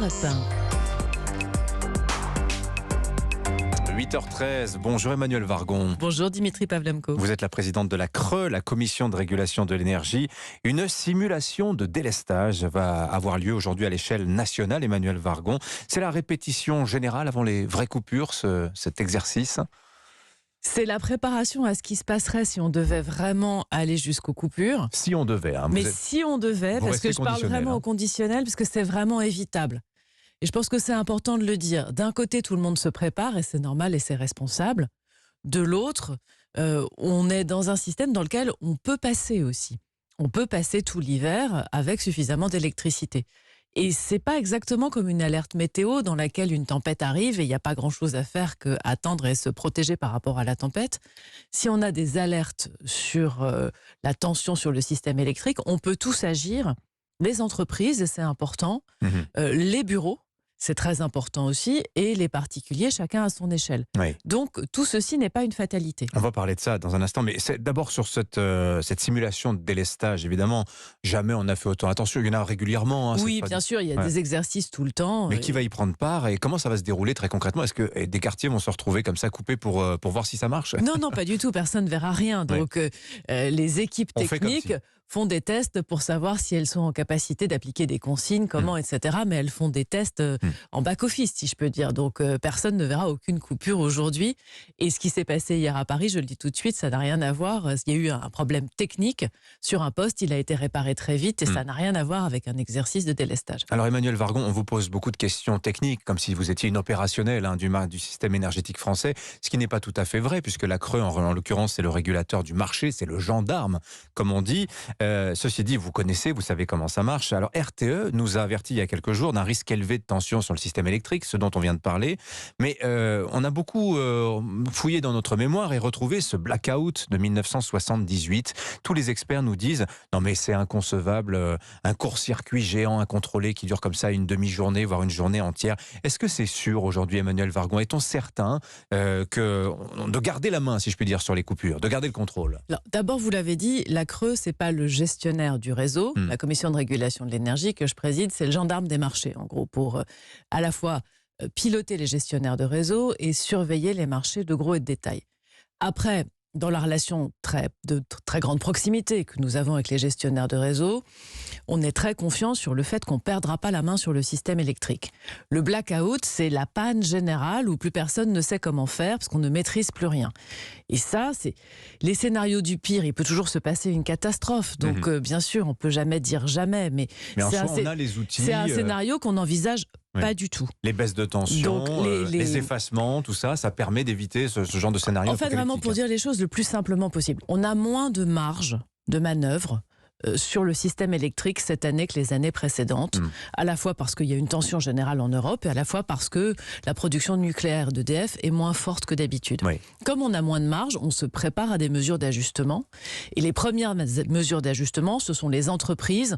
Europe 1. 8h13, bonjour Emmanuelle Vargon. Bonjour Dimitri Pavlenko. Vous êtes la présidente de la CRE, la Commission de régulation de l'énergie. Une simulation de délestage va avoir lieu aujourd'hui à l'échelle nationale, Emmanuelle Vargon. C'est la répétition générale avant les vraies coupures, cet exercice? C'est la préparation à ce qui se passerait si on devait vraiment aller jusqu'aux coupures. Si on devait. Mais si on devait, parce que je parle vraiment au conditionnel, parce que c'est vraiment évitable. Et je pense que c'est important de le dire. D'un côté, tout le monde se prépare, et c'est normal et c'est responsable. De l'autre, on est dans un système dans lequel on peut passer aussi. On peut passer tout l'hiver avec suffisamment d'électricité. Et c'est pas exactement comme une alerte météo dans laquelle une tempête arrive et il n'y a pas grand-chose à faire qu'attendre et se protéger par rapport à la tempête. Si on a des alertes sur la tension sur le système électrique, on peut tous agir. Les entreprises, et c'est important, les bureaux, c'est très important aussi, et les particuliers, chacun à son échelle. Oui. Donc, tout ceci n'est pas une fatalité. On va parler de ça dans un instant, mais c'est d'abord sur cette simulation de délestage. Évidemment, jamais on n'a fait autant attention. Il y en a régulièrement. Oui, bien sûr, il y a des exercices tout le temps. Mais qui va y prendre part et comment ça va se dérouler très concrètement? Est-ce que des quartiers vont se retrouver comme ça coupés pour voir si ça marche? Non, pas du tout. Personne ne verra rien. Donc, les équipes techniques font des tests pour savoir si elles sont en capacité d'appliquer des consignes, comment, etc. Mais elles font des tests en back-office, si je peux dire. Donc, personne ne verra aucune coupure aujourd'hui. Et ce qui s'est passé hier à Paris, je le dis tout de suite, ça n'a rien à voir. Il y a eu un problème technique sur un poste. Il a été réparé très vite et ça n'a rien à voir avec un exercice de délestage. Alors, Emmanuelle Vargon, on vous pose beaucoup de questions techniques, comme si vous étiez une opérationnelle du système énergétique français, ce qui n'est pas tout à fait vrai, puisque la CRE, en l'occurrence, c'est le régulateur du marché, c'est le gendarme, comme on dit. Ceci dit, vous connaissez, vous savez comment ça marche. Alors RTE nous a averti il y a quelques jours d'un risque élevé de tension sur le système électrique, ce dont on vient de parler. Mais on a beaucoup fouillé dans notre mémoire et retrouvé ce blackout de 1978. Tous les experts nous disent « Non mais c'est inconcevable, un court-circuit géant incontrôlé qui dure comme ça une demi-journée, voire une journée entière ». Est-ce que c'est sûr aujourd'hui, Emmanuelle Vargon? Est-on certain de garder la main, si je puis dire, sur les coupures, de garder le contrôle? D'abord, vous l'avez dit, la CRE, c'est pas le gestionnaire du réseau. La Commission de régulation de l'énergie que je préside, c'est le gendarme des marchés, en gros, pour à la fois piloter les gestionnaires de réseau et surveiller les marchés de gros et de détail. Après, dans la relation de très grande proximité que nous avons avec les gestionnaires de réseau, on est très confiant sur le fait qu'on ne perdra pas la main sur le système électrique. Le blackout, c'est la panne générale où plus personne ne sait comment faire parce qu'on ne maîtrise plus rien. Et ça, c'est les scénarios du pire. Il peut toujours se passer une catastrophe. Donc, bien sûr, on ne peut jamais dire jamais. Mais en soi, on a les outils. C'est un scénario qu'on n'envisage pas du tout. Les baisses de tension, donc, les effacements, tout ça, ça permet d'éviter ce genre de scénario. En fait, vraiment, pour dire les choses le plus simplement possible, on a moins de marge de manœuvre sur le système électrique cette année que les années précédentes, à la fois parce qu'il y a une tension générale en Europe et à la fois parce que la production nucléaire d'EDF est moins forte que d'habitude. Oui. Comme on a moins de marge, on se prépare à des mesures d'ajustement. Et les premières mesures d'ajustement, ce sont les entreprises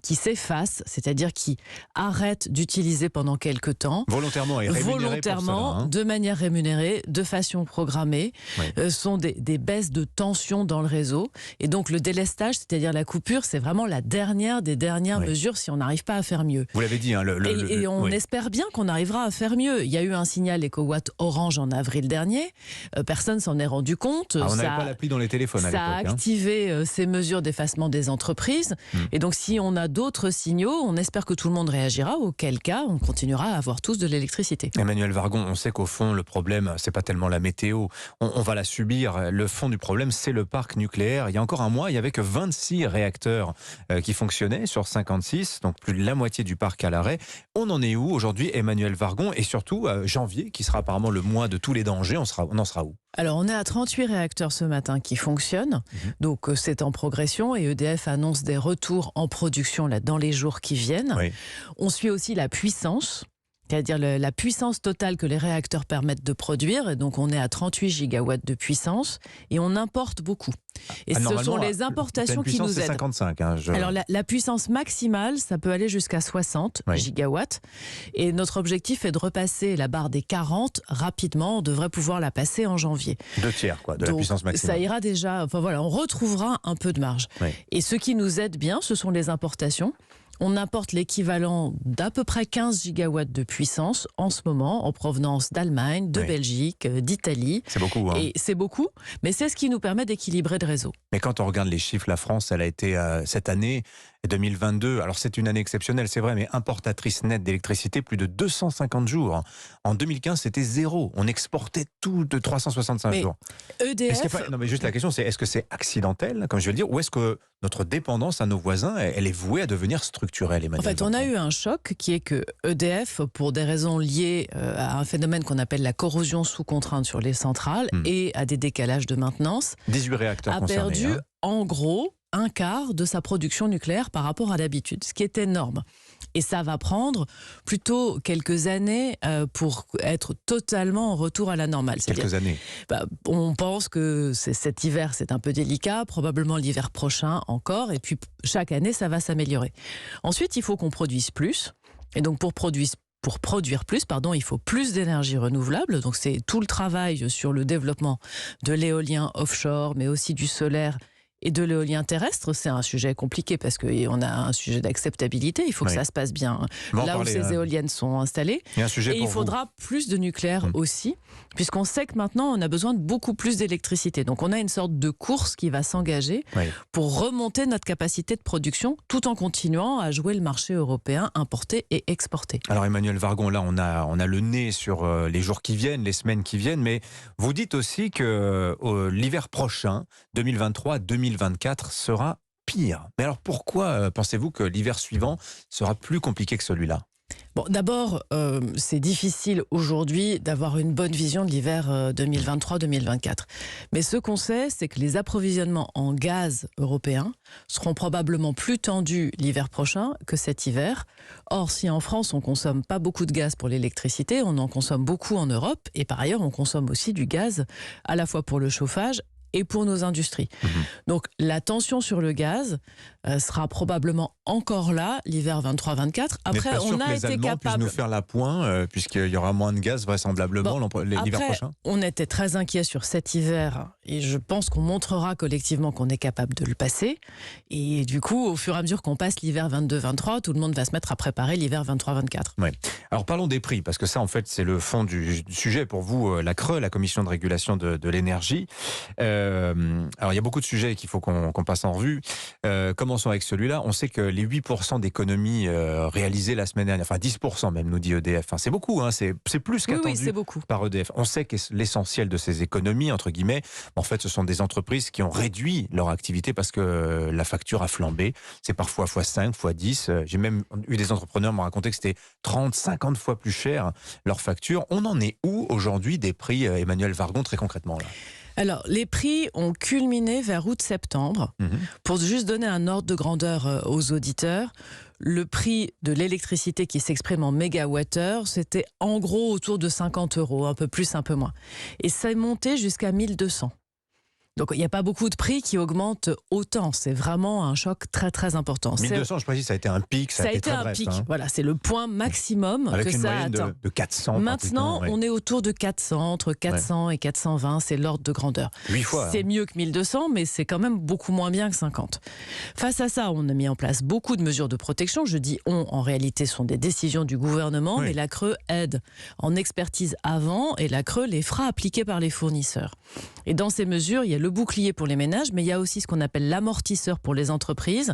qui s'effacent, c'est-à-dire qui arrêtent d'utiliser pendant quelques temps, volontairement et volontairement, de manière rémunérée, de façon programmée, sont des baisses de tension dans le réseau. Et donc le délestage, c'est-à-dire la coupe, c'est vraiment la dernière des dernières mesures si on n'arrive pas à faire mieux. Vous l'avez dit. Et on espère bien qu'on arrivera à faire mieux. Il y a eu un signal EcoWatt Orange en avril dernier. Personne s'en est rendu compte. On n'avait pas l'appli dans les téléphones à l'époque. Ça a activé ces mesures d'effacement des entreprises. Et donc si on a d'autres signaux, on espère que tout le monde réagira, auquel cas on continuera à avoir tous de l'électricité. Emmanuelle Vargon, on sait qu'au fond le problème, c'est pas tellement la météo. On va la subir. Le fond du problème, c'est le parc nucléaire. Il y a encore un mois, il n'y avait que 26 réacteurs qui fonctionnaient sur 56, donc plus de la moitié du parc à l'arrêt. On en est où aujourd'hui, Emmanuelle Vargon? Et surtout, janvier, qui sera apparemment le mois de tous les dangers, on en sera où? Alors, on est à 38 réacteurs ce matin qui fonctionnent. Donc, c'est en progression et EDF annonce des retours en production là, dans les jours qui viennent. Oui. On suit aussi la puissance. C'est-à-dire la puissance totale que les réacteurs permettent de produire. Et donc, on est à 38 gigawatts de puissance et on importe beaucoup. Et ce sont les importations qui nous aident. 55, Alors, la puissance maximale, ça peut aller jusqu'à 60 gigawatts. Et notre objectif est de repasser la barre des 40 rapidement. On devrait pouvoir la passer en janvier. 2/3 de la puissance maximale. Ça ira déjà. Enfin voilà, on retrouvera un peu de marge. Oui. Et ce qui nous aide bien, ce sont les importations. On importe l'équivalent d'à peu près 15 gigawatts de puissance en ce moment, en provenance d'Allemagne, de Belgique, d'Italie. C'est beaucoup. Hein. Et c'est beaucoup, mais c'est ce qui nous permet d'équilibrer le réseau. Mais quand on regarde les chiffres, la France, elle a été cette année 2022, alors c'est une année exceptionnelle, c'est vrai, mais importatrice nette d'électricité, plus de 250 jours. En 2015, c'était 0. On exportait tout de 365 jours. EDF... Non, mais juste la question, c'est est-ce que c'est accidentel, comme je veux le dire, ou est-ce que notre dépendance à nos voisins, elle est vouée à devenir structurelle, Emmanuel? En fait, on a eu un choc qui est que EDF, pour des raisons liées à un phénomène qu'on appelle la corrosion sous contrainte sur les centrales et à des décalages de maintenance, 18 réacteurs concernés, perdu en gros un quart de sa production nucléaire par rapport à d'habitude, ce qui est énorme. Et ça va prendre plutôt quelques années pour être totalement en retour à la normale. Quelques années. On pense que cet hiver, c'est un peu délicat, probablement l'hiver prochain encore, et puis chaque année, ça va s'améliorer. Ensuite, il faut qu'on produise plus, et donc pour produire plus, il faut plus d'énergie renouvelable. Donc c'est tout le travail sur le développement de l'éolien offshore, mais aussi du solaire et de l'éolien terrestre. C'est un sujet compliqué parce qu'on a un sujet d'acceptabilité. Il faut que ça se passe bien là où ces éoliennes sont installées. Et il faudra plus de nucléaire aussi, puisqu'on sait que maintenant, on a besoin de beaucoup plus d'électricité. Donc on a une sorte de course qui va s'engager pour remonter notre capacité de production, tout en continuant à jouer le marché européen, importer et exporter. Alors Emmanuel Vargon, là on a le nez sur les jours qui viennent, les semaines qui viennent, mais vous dites aussi que l'hiver prochain, 2023-2024, sera pire. Mais alors pourquoi pensez-vous que l'hiver suivant sera plus compliqué que celui-là ? Bon, d'abord, c'est difficile aujourd'hui d'avoir une bonne vision de l'hiver 2023-2024. Mais ce qu'on sait, c'est que les approvisionnements en gaz européens seront probablement plus tendus l'hiver prochain que cet hiver. Or, si en France, on ne consomme pas beaucoup de gaz pour l'électricité, on en consomme beaucoup en Europe. Et par ailleurs, on consomme aussi du gaz à la fois pour le chauffage et pour nos industries. Donc la tension sur le gaz sera probablement encore là l'hiver 23-24. Après, on a été capable de nous faire la pointe puisqu'il y aura moins de gaz vraisemblablement l'hiver prochain. On était très inquiets sur cet hiver et je pense qu'on montrera collectivement qu'on est capable de le passer. Et du coup, au fur et à mesure qu'on passe l'hiver 22-23, tout le monde va se mettre à préparer l'hiver 23-24. Ouais. Alors parlons des prix, parce que ça en fait c'est le fond du sujet pour vous, la CRE, la Commission de régulation de l'énergie. Alors il y a beaucoup de sujets qu'il faut qu'on passe en revue. Commençons avec celui-là. On sait que les 8% d'économies réalisées la semaine dernière, enfin 10% même nous dit EDF, enfin, c'est beaucoup, hein, c'est plus qu'attendu par EDF. On sait que l'essentiel de ces économies, entre guillemets, en fait ce sont des entreprises qui ont réduit leur activité parce que la facture a flambé. C'est parfois x5, x10. J'ai même eu des entrepreneurs me raconter que c'était 30, 50 fois plus cher leur facture. On en est où aujourd'hui des prix, Emmanuel Vargon, très concrètement là ? Alors, les prix ont culminé vers août-septembre. Pour juste donner un ordre de grandeur aux auditeurs, le prix de l'électricité qui s'exprime en mégawattheure, c'était en gros autour de 50 €, un peu plus, un peu moins. Et ça est monté jusqu'à 1200. Donc il n'y a pas beaucoup de prix qui augmentent autant. C'est vraiment un choc très très important. 1200, je précise, ça a été un pic. Ça a été un pic. Hein. Voilà, c'est le point maximum avec que une ça moyenne atteint. De 400. Maintenant, on est autour de 400, entre 400 et 420, c'est l'ordre de grandeur. 8 fois. C'est mieux que 1200, mais c'est quand même beaucoup moins bien que 50. Face à ça, on a mis en place beaucoup de mesures de protection. Je dis on, en réalité, ce sont des décisions du gouvernement, mais la CRE aide en expertise avant et la CRE les fera appliquer par les fournisseurs. Et dans ces mesures, il y a le bouclier pour les ménages, mais il y a aussi ce qu'on appelle l'amortisseur pour les entreprises.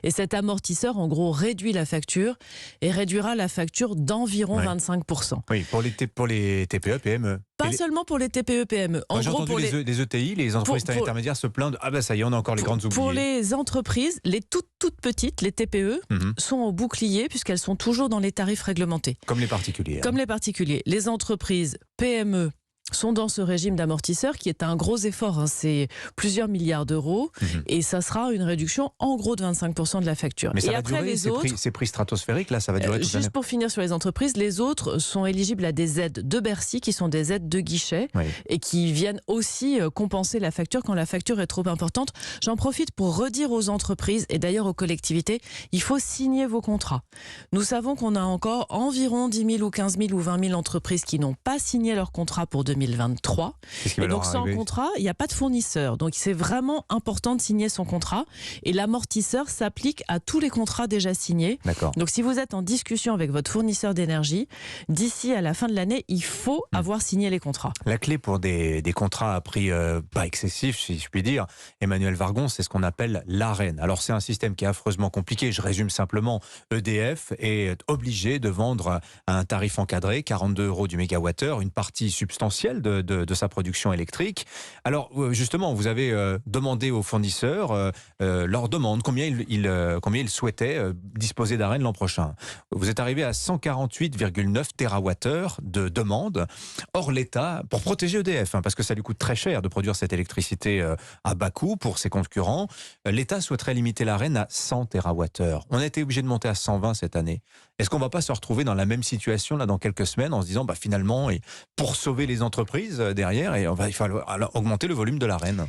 Et cet amortisseur, en gros, réduit la facture et réduira la facture d'environ 25%. Oui, pour les TPE, PME. Pas seulement pour les TPE, PME. J'ai entendu les ETI, les entreprises intermédiaires, se plaindre. Ah ben ça y est, on a encore les grandes oubliées. Pour les entreprises, les toutes petites, les TPE, sont au bouclier puisqu'elles sont toujours dans les tarifs réglementés. Comme les particuliers. Comme les particuliers. Les entreprises PME sont dans ce régime d'amortisseur qui est un gros effort, hein. C'est plusieurs milliards d'euros et ça sera une réduction en gros de 25% de la facture. Mais ça et va après, durer, ces prix stratosphériques, là, ça va durer toute l'année. Juste pour finir sur les entreprises, les autres sont éligibles à des aides de Bercy qui sont des aides de guichet et qui viennent aussi compenser la facture quand la facture est trop importante. J'en profite pour redire aux entreprises et d'ailleurs aux collectivités, il faut signer vos contrats. Nous savons qu'on a encore environ 10 000 ou 15 000 ou 20 000 entreprises qui n'ont pas signé leur contrat pour 2023. 2023. Et donc sans contrat, il n'y a pas de fournisseur. Donc c'est vraiment important de signer son contrat. Et l'amortisseur s'applique à tous les contrats déjà signés. D'accord. Donc si vous êtes en discussion avec votre fournisseur d'énergie, d'ici à la fin de l'année, il faut avoir signé les contrats. La clé pour des contrats à prix pas excessif, si je puis dire, Emmanuel Vargon, c'est ce qu'on appelle l'Arenh. Alors c'est un système qui est affreusement compliqué. Je résume simplement. EDF est obligé de vendre à un tarif encadré, 42 € du mégawattheure, une partie substantielle de sa production électrique. Alors justement, vous avez demandé aux fournisseurs leur demande, combien ils souhaitaient disposer d'Arenh l'an prochain. Vous êtes arrivé à 148,9 TWh de demande. Or l'État, pour protéger EDF, parce que ça lui coûte très cher de produire cette électricité à bas coût pour ses concurrents, l'État souhaiterait limiter l'Arenh à 100 TWh. On a été obligé de monter à 120 cette année. Est-ce qu'on ne va pas se retrouver dans la même situation là dans quelques semaines en se disant finalement, et pour sauver les entreprises derrière, il va falloir augmenter le volume de l'Arenh?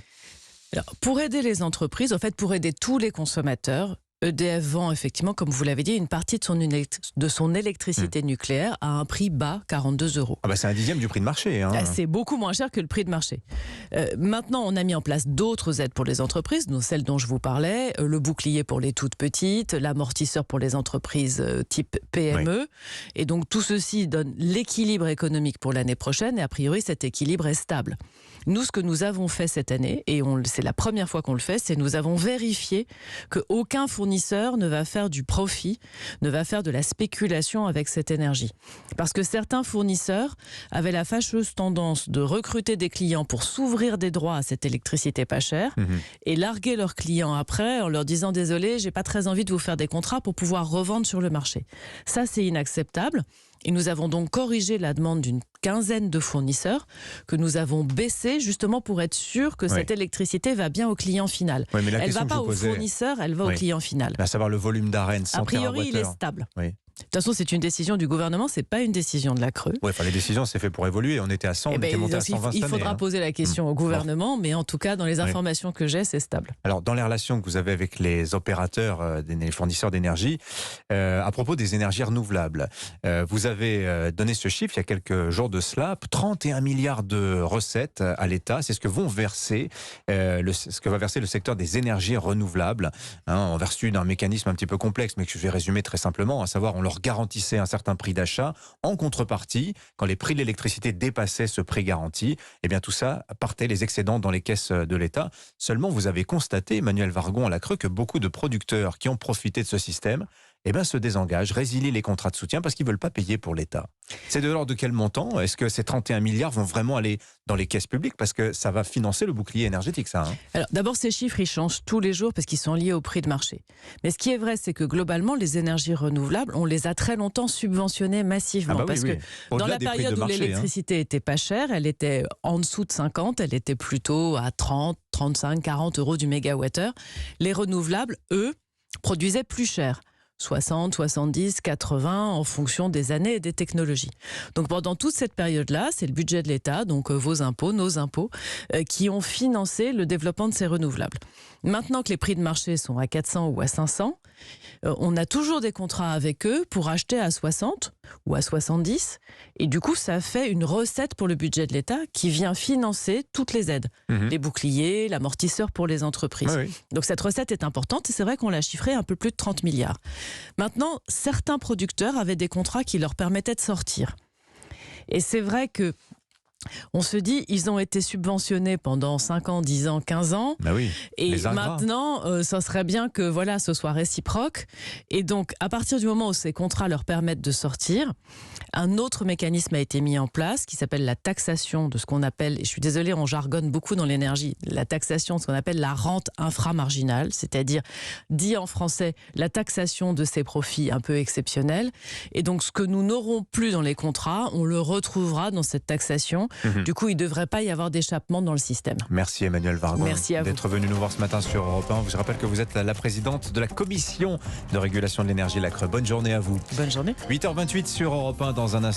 Alors, pour aider les entreprises, en fait, pour aider tous les consommateurs, EDF vend effectivement, comme vous l'avez dit, une partie de son électricité nucléaire à un prix bas, 42 €. C'est un dixième du prix de marché. C'est beaucoup moins cher que le prix de marché. Maintenant, on a mis en place d'autres aides pour les entreprises, dont celles dont je vous parlais, le bouclier pour les toutes petites, l'amortisseur pour les entreprises type PME. Oui. Et donc tout ceci donne l'équilibre économique pour l'année prochaine et a priori cet équilibre est stable. Nous, ce que nous avons fait cette année, et c'est la première fois qu'on le fait, c'est nous avons vérifié qu'aucun fournisseur ne va faire du profit, ne va faire de la spéculation avec cette énergie. Parce que certains fournisseurs avaient la fâcheuse tendance de recruter des clients pour s'ouvrir des droits à cette électricité pas chère et larguer leurs clients après en leur disant « Désolé, j'ai pas très envie de vous faire des contrats pour pouvoir revendre sur le marché ». Ça, c'est inacceptable. Et nous avons donc corrigé la demande d'une quinzaine de fournisseurs que nous avons baissé justement pour être sûr que cette électricité va bien au client final. Oui, elle ne va pas au fournisseur, elle va au client final. À savoir le volume d'Arenh, 100 A priori, il est stable. Oui. De toute façon, c'est une décision du gouvernement, c'est pas une décision de la Creux. Oui, les décisions, c'est fait pour évoluer. On était à 100, on était monté à 120 cette année. Il faudra poser la question au gouvernement, mais en tout cas, dans les informations que j'ai, c'est stable. Alors, dans les relations que vous avez avec les opérateurs, les fournisseurs d'énergie, à propos des énergies renouvelables, vous avez donné ce chiffre il y a quelques jours de cela, 31 milliards de recettes à l'État. C'est ce que va verser le secteur des énergies renouvelables, en vertu d'un mécanisme un petit peu complexe, mais que je vais résumer très simplement, à savoir, on leur garantissait un certain prix d'achat. En contrepartie, quand les prix de l'électricité dépassaient ce prix garanti, tout ça partait les excédents dans les caisses de l'État. Seulement, vous avez constaté, Emmanuel Vargon à la Creux, que beaucoup de producteurs qui ont profité de ce système se désengagent, résilient les contrats de soutien parce qu'ils ne veulent pas payer pour l'État. C'est de l'ordre de quel montant? Est-ce que ces 31 milliards vont vraiment aller dans les caisses publiques? Parce que ça va financer le bouclier énergétique, ça. Alors, d'abord, ces chiffres, ils changent tous les jours parce qu'ils sont liés au prix de marché. Mais ce qui est vrai, c'est que globalement, les énergies renouvelables, on les a très longtemps subventionnées massivement. Parce que dans la période où l'électricité était pas chère, elle était en dessous de 50, elle était plutôt à 30, 35, 40 € du mégawattheure. Les renouvelables, eux, produisaient plus cher. 60, 70, 80 en fonction des années et des technologies. Donc pendant toute cette période-là, c'est le budget de l'État, donc vos impôts, nos impôts, qui ont financé le développement de ces renouvelables. Maintenant que les prix de marché sont à 400 ou à 500, on a toujours des contrats avec eux pour acheter à 60 ou à 70. Et du coup, ça fait une recette pour le budget de l'État qui vient financer toutes les aides. Les boucliers, l'amortisseur pour les entreprises. Oui. Donc cette recette est importante et c'est vrai qu'on l'a chiffrée un peu plus de 30 milliards. Maintenant, certains producteurs avaient des contrats qui leur permettaient de sortir. Et c'est vrai que on se dit, ils ont été subventionnés pendant 5 ans, 10 ans, 15 ans. Oui, et maintenant, ça serait bien que ce soit réciproque. Et donc, à partir du moment où ces contrats leur permettent de sortir, un autre mécanisme a été mis en place qui s'appelle la taxation de ce qu'on appelle, et je suis désolée, on jargonne beaucoup dans l'énergie, la taxation de ce qu'on appelle la rente inframarginale, c'est-à-dire, dit en français, la taxation de ces profits un peu exceptionnels. Et donc, ce que nous n'aurons plus dans les contrats, on le retrouvera dans cette taxation. Du coup, il ne devrait pas y avoir d'échappement dans le système. Merci Emmanuel Vargon d'être venu nous voir ce matin sur Europe 1. Je rappelle que vous êtes la présidente de la commission de régulation de l'énergie, la Creux. Bonne journée à vous. Bonne journée. 8h28 sur Europe 1 dans un instant.